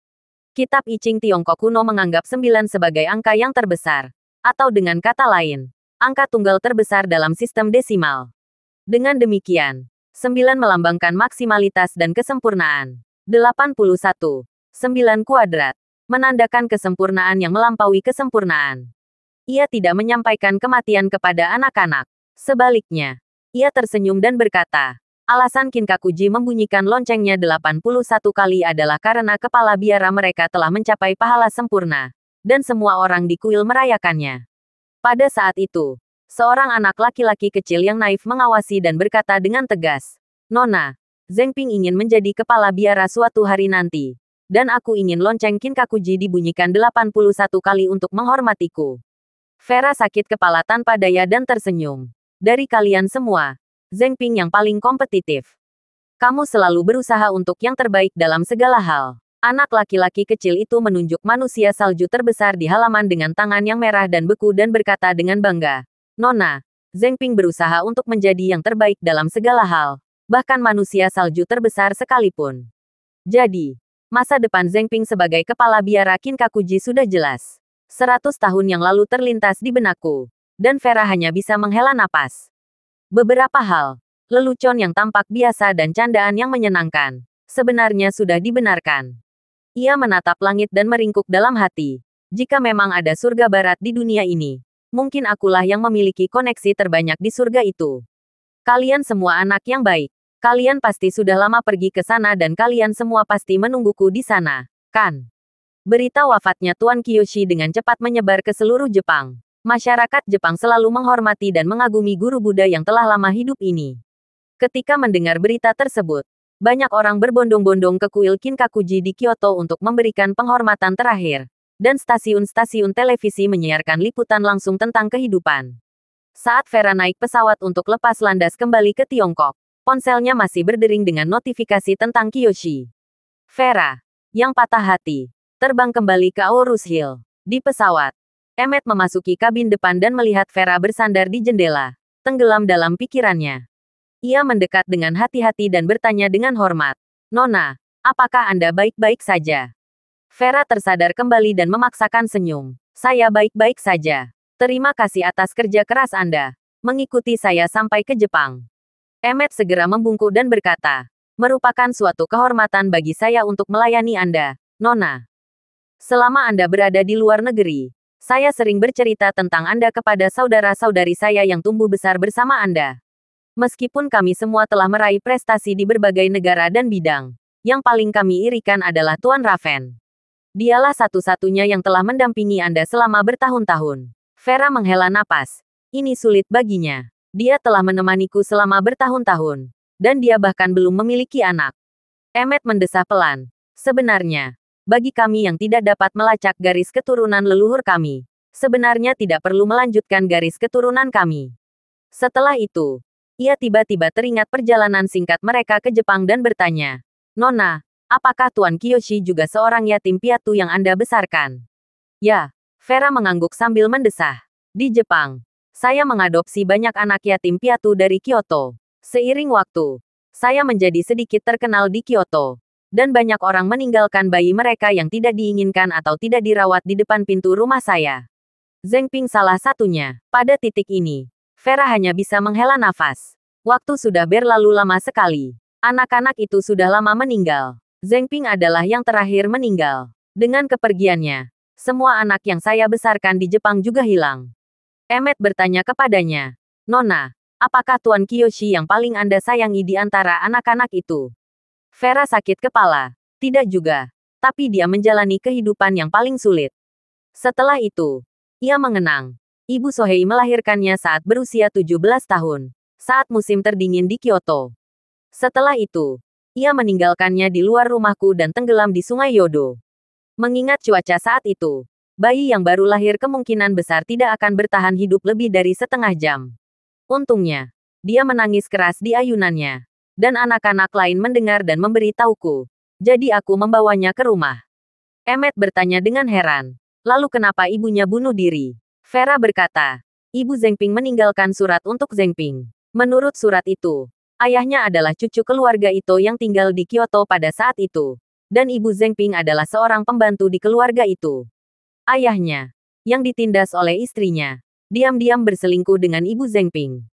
Kitab I Ching Tiongkok kuno menganggap 9 sebagai angka yang terbesar, atau dengan kata lain, angka tunggal terbesar dalam sistem desimal. Dengan demikian, 9 melambangkan maksimalitas dan kesempurnaan. 81, 9 kuadrat, menandakan kesempurnaan yang melampaui kesempurnaan. Ia tidak menyampaikan kematian kepada anak-anak. Sebaliknya, ia tersenyum dan berkata, alasan Kinkakuji membunyikan loncengnya 81 kali adalah karena kepala biara mereka telah mencapai pahala sempurna, dan semua orang di kuil merayakannya. Pada saat itu, seorang anak laki-laki kecil yang naif mengawasi dan berkata dengan tegas, Nona, Zhengping ingin menjadi kepala biara suatu hari nanti, dan aku ingin lonceng Kinkakuji dibunyikan 81 kali untuk menghormatiku. Vera sakit kepala tanpa daya dan tersenyum. Dari kalian semua, Zhengping yang paling kompetitif. Kamu selalu berusaha untuk yang terbaik dalam segala hal. Anak laki-laki kecil itu menunjuk manusia salju terbesar di halaman dengan tangan yang merah dan beku dan berkata dengan bangga, Nona, Zhengping berusaha untuk menjadi yang terbaik dalam segala hal, bahkan manusia salju terbesar sekalipun. Jadi, masa depan Zhengping sebagai kepala biara Kinkakuji sudah jelas. 100 tahun yang lalu terlintas di benakku, dan Vera hanya bisa menghela napas. Beberapa hal, lelucon yang tampak biasa dan candaan yang menyenangkan, sebenarnya sudah dibenarkan. Ia menatap langit dan meringkuk dalam hati. Jika memang ada surga barat di dunia ini, mungkin akulah yang memiliki koneksi terbanyak di surga itu. Kalian semua anak yang baik. Kalian pasti sudah lama pergi ke sana dan kalian semua pasti menungguku di sana, kan? Berita wafatnya Tuan Kiyoshi dengan cepat menyebar ke seluruh Jepang. Masyarakat Jepang selalu menghormati dan mengagumi guru Buddha yang telah lama hidup ini. Ketika mendengar berita tersebut, banyak orang berbondong-bondong ke kuil Kinkakuji di Kyoto untuk memberikan penghormatan terakhir, dan stasiun-stasiun televisi menyiarkan liputan langsung tentang kehidupan. Saat Vera naik pesawat untuk lepas landas kembali ke Tiongkok, ponselnya masih berdering dengan notifikasi tentang Kiyoshi. Vera, yang patah hati, terbang kembali ke Aorus Hill. Di pesawat, Emmet memasuki kabin depan dan melihat Vera bersandar di jendela, tenggelam dalam pikirannya. Ia mendekat dengan hati-hati dan bertanya dengan hormat, Nona, apakah Anda baik-baik saja? Vera tersadar kembali dan memaksakan senyum. Saya baik-baik saja. Terima kasih atas kerja keras Anda, mengikuti saya sampai ke Jepang. Emmet segera membungkuk dan berkata, merupakan suatu kehormatan bagi saya untuk melayani Anda, Nona. Selama Anda berada di luar negeri, saya sering bercerita tentang Anda kepada saudara-saudari saya yang tumbuh besar bersama Anda. Meskipun kami semua telah meraih prestasi di berbagai negara dan bidang, yang paling kami irikan adalah Tuan Raven. Dialah satu-satunya yang telah mendampingi Anda selama bertahun-tahun. Vera menghela napas. Ini sulit baginya. Dia telah menemaniku selama bertahun-tahun, dan dia bahkan belum memiliki anak. Emmet mendesah pelan. Sebenarnya, bagi kami yang tidak dapat melacak garis keturunan leluhur kami, sebenarnya tidak perlu melanjutkan garis keturunan kami. Setelah itu, ia tiba-tiba teringat perjalanan singkat mereka ke Jepang dan bertanya, Nona, apakah Tuan Kiyoshi juga seorang yatim piatu yang Anda besarkan? Ya, Vera mengangguk sambil mendesah. Di Jepang, saya mengadopsi banyak anak yatim piatu dari Kyoto. Seiring waktu, saya menjadi sedikit terkenal di Kyoto. Dan banyak orang meninggalkan bayi mereka yang tidak diinginkan atau tidak dirawat di depan pintu rumah saya. Zheng Ping salah satunya. Pada titik ini, Vera hanya bisa menghela nafas. Waktu sudah berlalu lama sekali. Anak-anak itu sudah lama meninggal. Zheng Ping adalah yang terakhir meninggal. Dengan kepergiannya, semua anak yang saya besarkan di Jepang juga hilang. Emmet bertanya kepadanya, Nona, apakah Tuan Kiyoshi yang paling Anda sayangi di antara anak-anak itu? Vera sakit kepala. Tidak juga. Tapi dia menjalani kehidupan yang paling sulit. Setelah itu, ia mengenang. Ibu Sohei melahirkannya saat berusia 17 tahun. Saat musim terdingin di Kyoto. Setelah itu, ia meninggalkannya di luar rumahku dan tenggelam di sungai Yodo. Mengingat cuaca saat itu, bayi yang baru lahir kemungkinan besar tidak akan bertahan hidup lebih dari setengah jam. Untungnya, dia menangis keras di ayunannya. Dan anak-anak lain mendengar dan memberi tahuku. Jadi aku membawanya ke rumah. Emmet bertanya dengan heran. Lalu kenapa ibunya bunuh diri? Vera berkata, Ibu Zheng Ping meninggalkan surat untuk Zheng Ping. Menurut surat itu, ayahnya adalah cucu keluarga Ito yang tinggal di Kyoto pada saat itu. Dan Ibu Zheng Ping adalah seorang pembantu di keluarga itu. Ayahnya, yang ditindas oleh istrinya, diam-diam berselingkuh dengan Ibu Zheng Ping.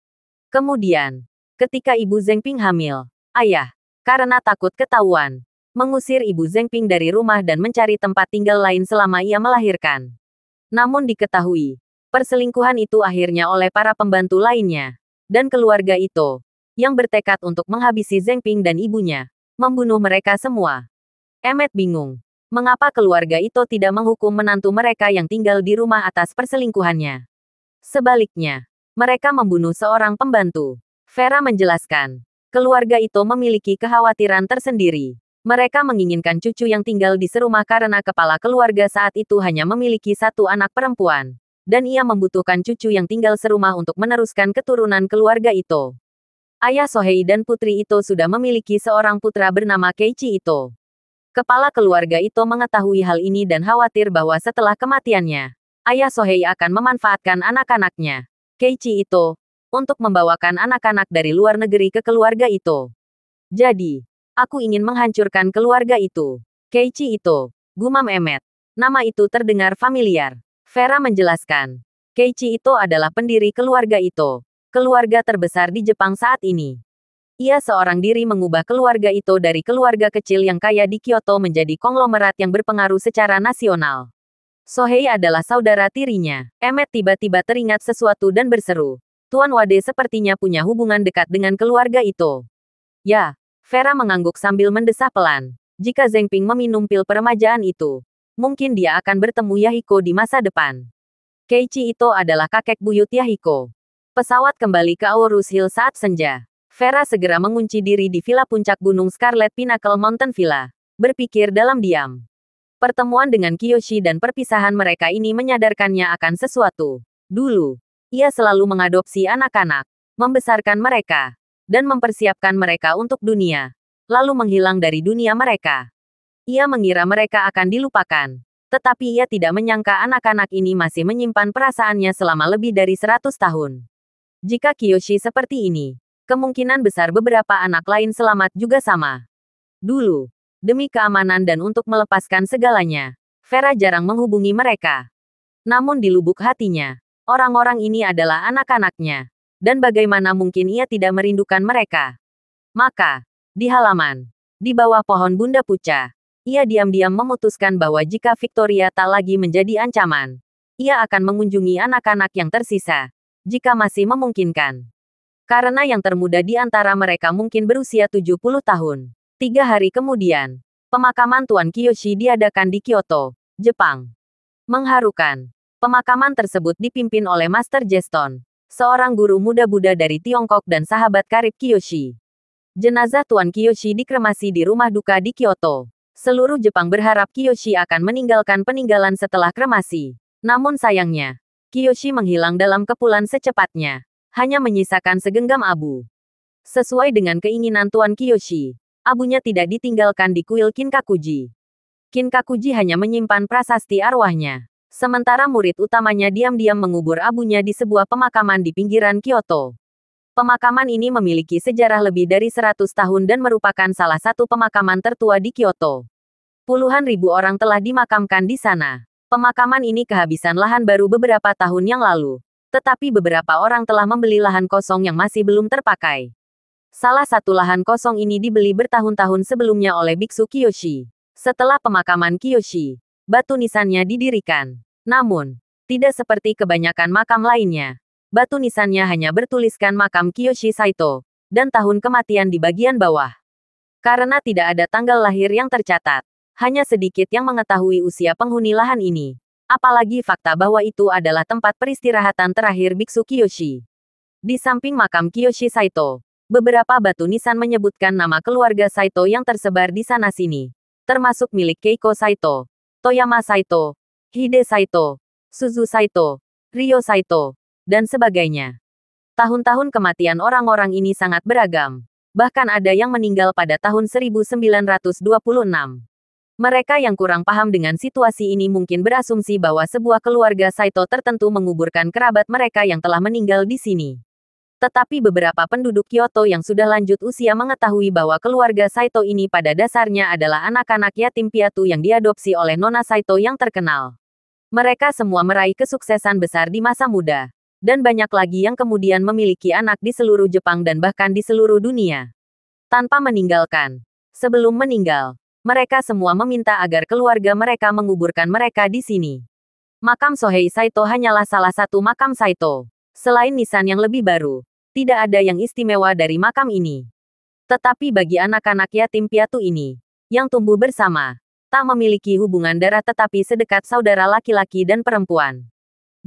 Kemudian, ketika Ibu Zheng Ping hamil, ayah, karena takut ketahuan, mengusir Ibu Zheng Ping dari rumah dan mencari tempat tinggal lain selama ia melahirkan. Namun diketahui, perselingkuhan itu akhirnya oleh para pembantu lainnya, dan keluarga Ito, yang bertekad untuk menghabisi Zheng Ping dan ibunya, membunuh mereka semua. Emmet bingung, mengapa keluarga Ito tidak menghukum menantu mereka yang tinggal di rumah atas perselingkuhannya. Sebaliknya, mereka membunuh seorang pembantu. Vera menjelaskan, keluarga Ito memiliki kekhawatiran tersendiri. Mereka menginginkan cucu yang tinggal di serumah karena kepala keluarga saat itu hanya memiliki satu anak perempuan. Dan ia membutuhkan cucu yang tinggal serumah untuk meneruskan keturunan keluarga Ito. Ayah Sohei dan putri Ito sudah memiliki seorang putra bernama Keiichi Ito. Kepala keluarga Ito mengetahui hal ini dan khawatir bahwa setelah kematiannya, ayah Sohei akan memanfaatkan anak-anaknya, Keiichi Ito, untuk membawakan anak-anak dari luar negeri ke keluarga Ito. Jadi, aku ingin menghancurkan keluarga itu. Keiichi Ito, gumam Emmet. Nama itu terdengar familiar. Vera menjelaskan. Keiichi Ito adalah pendiri keluarga Ito. Keluarga terbesar di Jepang saat ini. Ia seorang diri mengubah keluarga Ito dari keluarga kecil yang kaya di Kyoto menjadi konglomerat yang berpengaruh secara nasional. Sohei adalah saudara tirinya. Emmet tiba-tiba teringat sesuatu dan berseru. Tuan Wade sepertinya punya hubungan dekat dengan keluarga Ito. Ya, Vera mengangguk sambil mendesah pelan. Jika Zheng Ping meminum pil peremajaan itu, mungkin dia akan bertemu Yahiko di masa depan. Keiichi Ito adalah kakek buyut Yahiko. Pesawat kembali ke Aorus Hill saat senja. Vera segera mengunci diri di villa puncak gunung Scarlet Pinnacle Mountain Villa. Berpikir dalam diam. Pertemuan dengan Kiyoshi dan perpisahan mereka ini menyadarkannya akan sesuatu. Dulu, ia selalu mengadopsi anak-anak, membesarkan mereka, dan mempersiapkan mereka untuk dunia, lalu menghilang dari dunia mereka. Ia mengira mereka akan dilupakan. Tetapi ia tidak menyangka anak-anak ini masih menyimpan perasaannya selama lebih dari 100 tahun. Jika Kiyoshi seperti ini, kemungkinan besar beberapa anak lain selamat juga sama. Dulu, demi keamanan dan untuk melepaskan segalanya, Vera jarang menghubungi mereka. Namun di lubuk hatinya, orang-orang ini adalah anak-anaknya. Dan bagaimana mungkin ia tidak merindukan mereka? Maka, di halaman, di bawah pohon Bunda Puca, ia diam-diam memutuskan bahwa jika Victoria tak lagi menjadi ancaman, ia akan mengunjungi anak-anak yang tersisa, jika masih memungkinkan. Karena yang termuda di antara mereka mungkin berusia 70 tahun. 3 hari kemudian, pemakaman Tuan Kiyoshi diadakan di Kyoto, Jepang. Mengharukan. Pemakaman tersebut dipimpin oleh Master Jeston, seorang guru muda-Buddha dari Tiongkok dan sahabat karib Kiyoshi. Jenazah Tuan Kiyoshi dikremasi di rumah duka di Kyoto. Seluruh Jepang berharap Kiyoshi akan meninggalkan peninggalan setelah kremasi. Namun sayangnya, Kiyoshi menghilang dalam kepulan secepatnya, hanya menyisakan segenggam abu. Sesuai dengan keinginan Tuan Kiyoshi, abunya tidak ditinggalkan di kuil Kinkakuji. Kinkakuji hanya menyimpan prasasti arwahnya. Sementara murid utamanya diam-diam mengubur abunya di sebuah pemakaman di pinggiran Kyoto. Pemakaman ini memiliki sejarah lebih dari 100 tahun dan merupakan salah satu pemakaman tertua di Kyoto. Puluhan ribu orang telah dimakamkan di sana. Pemakaman ini kehabisan lahan baru beberapa tahun yang lalu. Tetapi beberapa orang telah membeli lahan kosong yang masih belum terpakai. Salah satu lahan kosong ini dibeli bertahun-tahun sebelumnya oleh Biksu Kiyoshi. Setelah pemakaman Kiyoshi, batu nisannya didirikan. Namun, tidak seperti kebanyakan makam lainnya. Batu nisannya hanya bertuliskan makam Kiyoshi Saito, dan tahun kematian di bagian bawah. Karena tidak ada tanggal lahir yang tercatat, hanya sedikit yang mengetahui usia penghuni lahan ini. Apalagi fakta bahwa itu adalah tempat peristirahatan terakhir Biksu Kiyoshi. Di samping makam Kiyoshi Saito, beberapa batu nisan menyebutkan nama keluarga Saito yang tersebar di sana-sini, termasuk milik Keiko Saito, Toyama Saito, Hide Saito, Suzu Saito, Ryo Saito, dan sebagainya. Tahun-tahun kematian orang-orang ini sangat beragam. Bahkan ada yang meninggal pada tahun 1926. Mereka yang kurang paham dengan situasi ini mungkin berasumsi bahwa sebuah keluarga Saito tertentu menguburkan kerabat mereka yang telah meninggal di sini. Tetapi beberapa penduduk Kyoto yang sudah lanjut usia mengetahui bahwa keluarga Saito ini pada dasarnya adalah anak-anak yatim piatu yang diadopsi oleh Nona Saito yang terkenal. Mereka semua meraih kesuksesan besar di masa muda. Dan banyak lagi yang kemudian memiliki anak di seluruh Jepang dan bahkan di seluruh dunia. Tanpa meninggalkan. Sebelum meninggal, mereka semua meminta agar keluarga mereka menguburkan mereka di sini. Makam Sohei Saito hanyalah salah satu makam Saito. Selain nisan yang lebih baru, tidak ada yang istimewa dari makam ini. Tetapi bagi anak-anak yatim piatu ini, yang tumbuh bersama, tak memiliki hubungan darah tetapi sedekat saudara laki-laki dan perempuan.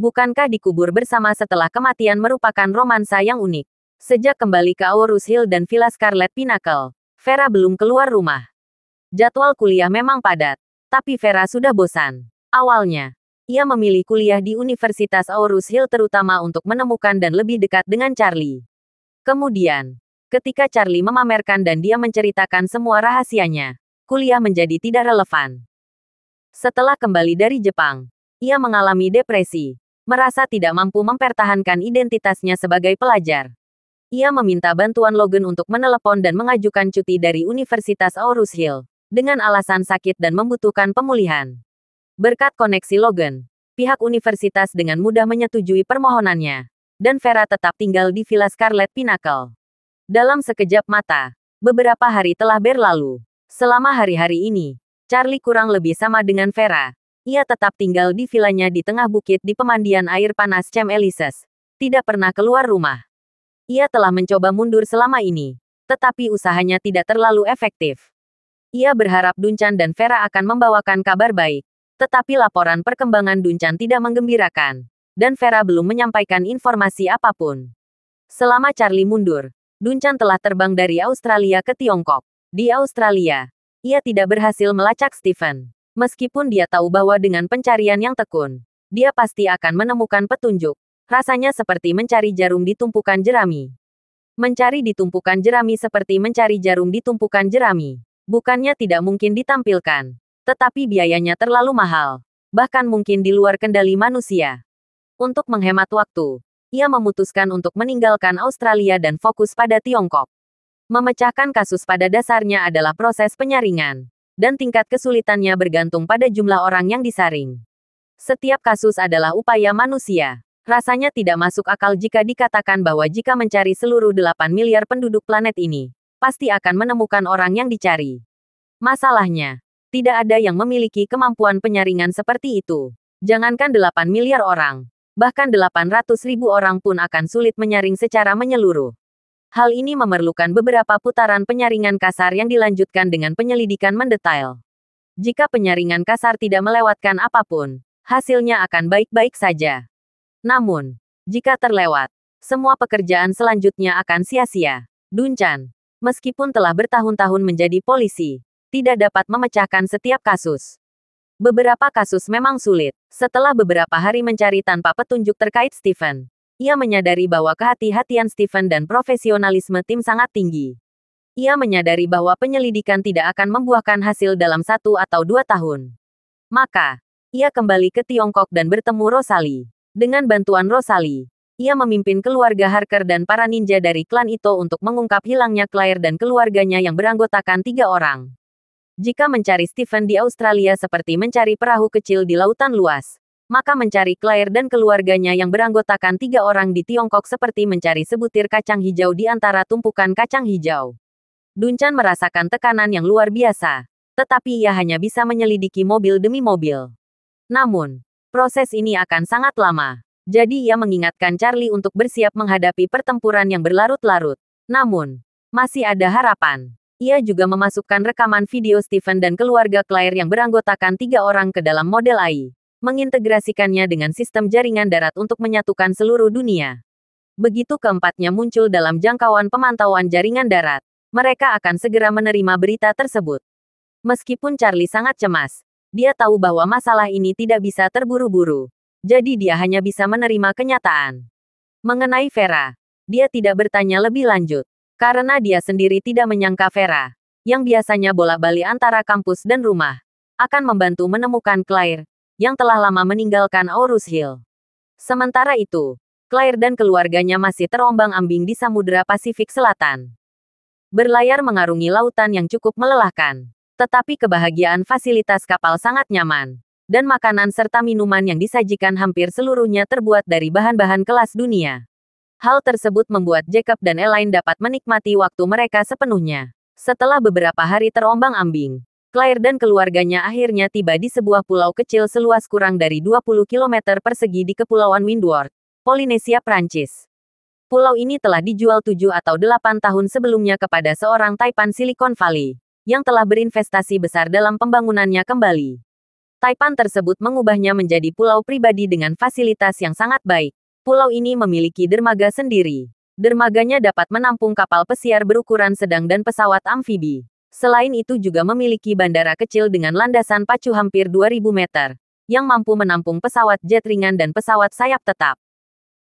Bukankah dikubur bersama setelah kematian merupakan romansa yang unik? Sejak kembali ke Aorus Hill dan Villa Scarlet Pinnacle, Vera belum keluar rumah. Jadwal kuliah memang padat, tapi Vera sudah bosan. Awalnya, ia memilih kuliah di Universitas Aorus Hill terutama untuk menemukan dan lebih dekat dengan Charlie. Kemudian, ketika Charlie memamerkan dan dia menceritakan semua rahasianya, kuliah menjadi tidak relevan. Setelah kembali dari Jepang, ia mengalami depresi. Merasa tidak mampu mempertahankan identitasnya sebagai pelajar. Ia meminta bantuan Logan untuk menelepon dan mengajukan cuti dari Universitas Aorus Hill, dengan alasan sakit dan membutuhkan pemulihan. Berkat koneksi Logan, pihak universitas dengan mudah menyetujui permohonannya, dan Vera tetap tinggal di Villa Scarlet Pinnacle. Dalam sekejap mata, beberapa hari telah berlalu. Selama hari-hari ini, Charlie kurang lebih sama dengan Vera. Ia tetap tinggal di vilanya di tengah bukit di pemandian air panas Champs Elysees. Tidak pernah keluar rumah. Ia telah mencoba mundur selama ini, tetapi usahanya tidak terlalu efektif. Ia berharap Dunchan dan Vera akan membawakan kabar baik. Tetapi laporan perkembangan Dunchan tidak menggembirakan, dan Vera belum menyampaikan informasi apapun. Selama Charlie mundur, Dunchan telah terbang dari Australia ke Tiongkok. Di Australia, ia tidak berhasil melacak Stephen. Meskipun dia tahu bahwa dengan pencarian yang tekun, dia pasti akan menemukan petunjuk. Rasanya seperti mencari jarum di tumpukan jerami. Mencari di tumpukan jerami seperti mencari jarum di tumpukan jerami. Bukannya tidak mungkin ditampilkan, tetapi biayanya terlalu mahal. Bahkan mungkin di luar kendali manusia. Untuk menghemat waktu, ia memutuskan untuk meninggalkan Australia dan fokus pada Tiongkok. Memecahkan kasus pada dasarnya adalah proses penyaringan. Dan tingkat kesulitannya bergantung pada jumlah orang yang disaring. Setiap kasus adalah upaya manusia. Rasanya tidak masuk akal jika dikatakan bahwa jika mencari seluruh 8 miliar penduduk planet ini, pasti akan menemukan orang yang dicari. Masalahnya, tidak ada yang memiliki kemampuan penyaringan seperti itu. Jangankan 8 miliar orang, bahkan 800.000 orang pun akan sulit menyaring secara menyeluruh. Hal ini memerlukan beberapa putaran penyaringan kasar yang dilanjutkan dengan penyelidikan mendetail. Jika penyaringan kasar tidak melewatkan apapun, hasilnya akan baik-baik saja. Namun, jika terlewat, semua pekerjaan selanjutnya akan sia-sia. Dunchan, meskipun telah bertahun-tahun menjadi polisi, tidak dapat memecahkan setiap kasus. Beberapa kasus memang sulit. Setelah beberapa hari mencari tanpa petunjuk terkait Stephen, ia menyadari bahwa kehati-hatian Stephen dan profesionalisme tim sangat tinggi. Ia menyadari bahwa penyelidikan tidak akan membuahkan hasil dalam 1 atau 2 tahun. Maka, ia kembali ke Tiongkok dan bertemu Rosalie. Dengan bantuan Rosalie, Ia memimpin keluarga Harker dan para ninja dari klan Ito untuk mengungkap hilangnya Claire dan keluarganya yang beranggotakan 3 orang. Jika mencari Stephen di Australia seperti mencari perahu kecil di lautan luas, maka mencari Claire dan keluarganya yang beranggotakan 3 orang di Tiongkok seperti mencari sebutir kacang hijau di antara tumpukan kacang hijau. Dunchan merasakan tekanan yang luar biasa, tetapi ia hanya bisa menyelidiki mobil demi mobil. Namun, proses ini akan sangat lama. Jadi ia mengingatkan Charlie untuk bersiap menghadapi pertempuran yang berlarut-larut. Namun, masih ada harapan. Ia juga memasukkan rekaman video Stephen dan keluarga Claire yang beranggotakan 3 orang ke dalam model AI, mengintegrasikannya dengan sistem jaringan darat untuk menyatukan seluruh dunia. Begitu keempatnya muncul dalam jangkauan pemantauan jaringan darat, mereka akan segera menerima berita tersebut. Meskipun Charlie sangat cemas, dia tahu bahwa masalah ini tidak bisa terburu-buru. Jadi dia hanya bisa menerima kenyataan. Mengenai Vera, dia tidak bertanya lebih lanjut. Karena dia sendiri tidak menyangka Vera, yang biasanya bolak-balik antara kampus dan rumah, akan membantu menemukan Claire, yang telah lama meninggalkan Aurus Hill. Sementara itu, Claire dan keluarganya masih terombang-ambing di Samudra Pasifik Selatan. Berlayar mengarungi lautan yang cukup melelahkan. Tetapi kebahagiaan fasilitas kapal sangat nyaman. Dan makanan serta minuman yang disajikan hampir seluruhnya terbuat dari bahan-bahan kelas dunia. Hal tersebut membuat Jacob dan Elaine dapat menikmati waktu mereka sepenuhnya. Setelah beberapa hari terombang-ambing, Claire dan keluarganya akhirnya tiba di sebuah pulau kecil seluas kurang dari 20 km persegi di Kepulauan Windward, Polinesia, Prancis. Pulau ini telah dijual 7 atau 8 tahun sebelumnya kepada seorang Taipan Silicon Valley, yang telah berinvestasi besar dalam pembangunannya kembali. Taipan tersebut mengubahnya menjadi pulau pribadi dengan fasilitas yang sangat baik. Pulau ini memiliki dermaga sendiri. Dermaganya dapat menampung kapal pesiar berukuran sedang dan pesawat amfibi. Selain itu juga memiliki bandara kecil dengan landasan pacu hampir 2000 meter, yang mampu menampung pesawat jet ringan dan pesawat sayap tetap.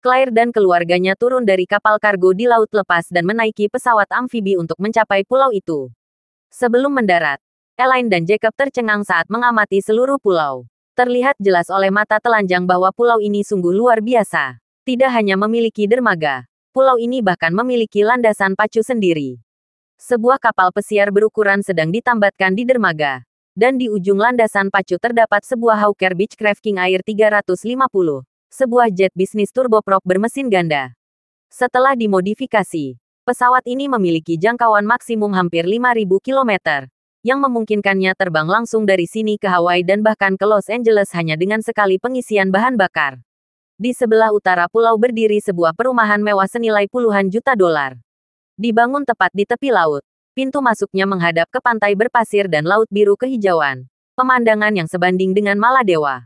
Claire dan keluarganya turun dari kapal kargo di laut lepas dan menaiki pesawat amfibi untuk mencapai pulau itu. Sebelum mendarat, Elaine dan Jacob tercengang saat mengamati seluruh pulau. Terlihat jelas oleh mata telanjang bahwa pulau ini sungguh luar biasa. Tidak hanya memiliki dermaga, pulau ini bahkan memiliki landasan pacu sendiri. Sebuah kapal pesiar berukuran sedang ditambatkan di dermaga. Dan di ujung landasan pacu terdapat sebuah Hawker Beechcraft King Air 350, sebuah jet bisnis turboprop bermesin ganda. Setelah dimodifikasi, pesawat ini memiliki jangkauan maksimum hampir 5.000 km. Yang memungkinkannya terbang langsung dari sini ke Hawaii dan bahkan ke Los Angeles hanya dengan sekali pengisian bahan bakar. Di sebelah utara pulau berdiri sebuah perumahan mewah senilai puluhan juta dolar. Dibangun tepat di tepi laut. Pintu masuknya menghadap ke pantai berpasir dan laut biru kehijauan. Pemandangan yang sebanding dengan Maladewa.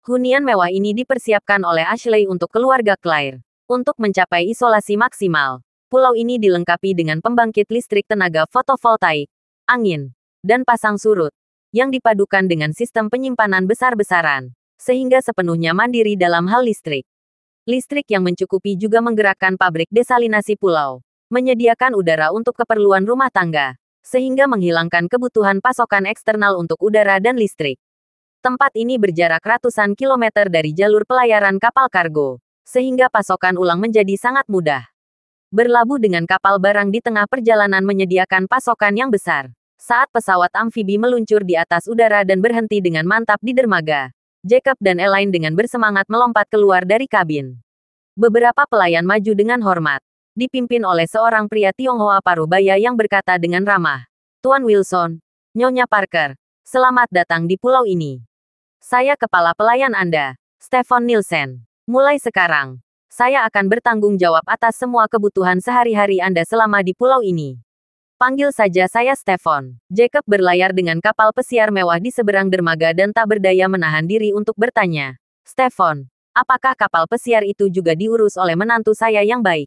Hunian mewah ini dipersiapkan oleh Ashley untuk keluarga Claire. Untuk mencapai isolasi maksimal, pulau ini dilengkapi dengan pembangkit listrik tenaga fotovoltaik, angin, dan pasang surut, yang dipadukan dengan sistem penyimpanan besar-besaran, sehingga sepenuhnya mandiri dalam hal listrik. Listrik yang mencukupi juga menggerakkan pabrik desalinasi pulau, menyediakan udara untuk keperluan rumah tangga, sehingga menghilangkan kebutuhan pasokan eksternal untuk udara dan listrik. Tempat ini berjarak ratusan kilometer dari jalur pelayaran kapal kargo, sehingga pasokan ulang menjadi sangat mudah. Berlabuh dengan kapal barang di tengah perjalanan menyediakan pasokan yang besar. Saat pesawat amfibi meluncur di atas udara dan berhenti dengan mantap di dermaga, Jacob dan Elaine dengan bersemangat melompat keluar dari kabin. Beberapa pelayan maju dengan hormat, dipimpin oleh seorang pria Tionghoa parubaya yang berkata dengan ramah, "Tuan Wilson, Nyonya Parker, selamat datang di pulau ini. Saya kepala pelayan Anda, Stefan Nielsen. Mulai sekarang, saya akan bertanggung jawab atas semua kebutuhan sehari-hari Anda selama di pulau ini. Panggil saja saya Stefan." Jacob berlayar dengan kapal pesiar mewah di seberang dermaga dan tak berdaya menahan diri untuk bertanya, "Stefan, apakah kapal pesiar itu juga diurus oleh menantu saya yang baik?"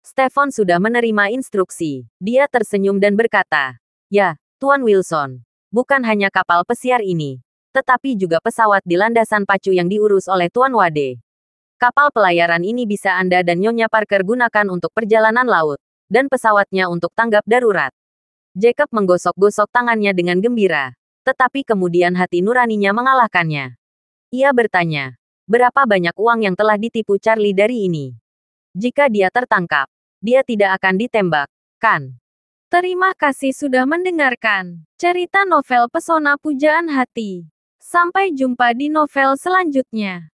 Stefan sudah menerima instruksi. Dia tersenyum dan berkata, "Ya, Tuan Wilson. Bukan hanya kapal pesiar ini, tetapi juga pesawat di landasan pacu yang diurus oleh Tuan Wade. Kapal pelayaran ini bisa Anda dan Nyonya Parker gunakan untuk perjalanan laut, dan pesawatnya untuk tanggap darurat." Jacob menggosok-gosok tangannya dengan gembira. Tetapi kemudian hati nuraninya mengalahkannya. Ia bertanya, "Berapa banyak uang yang telah ditipu Charlie dari ini?" Jika dia tertangkap, dia tidak akan ditembak, kan? Terima kasih sudah mendengarkan cerita novel Pesona Pujaan Hati. Sampai jumpa di novel selanjutnya.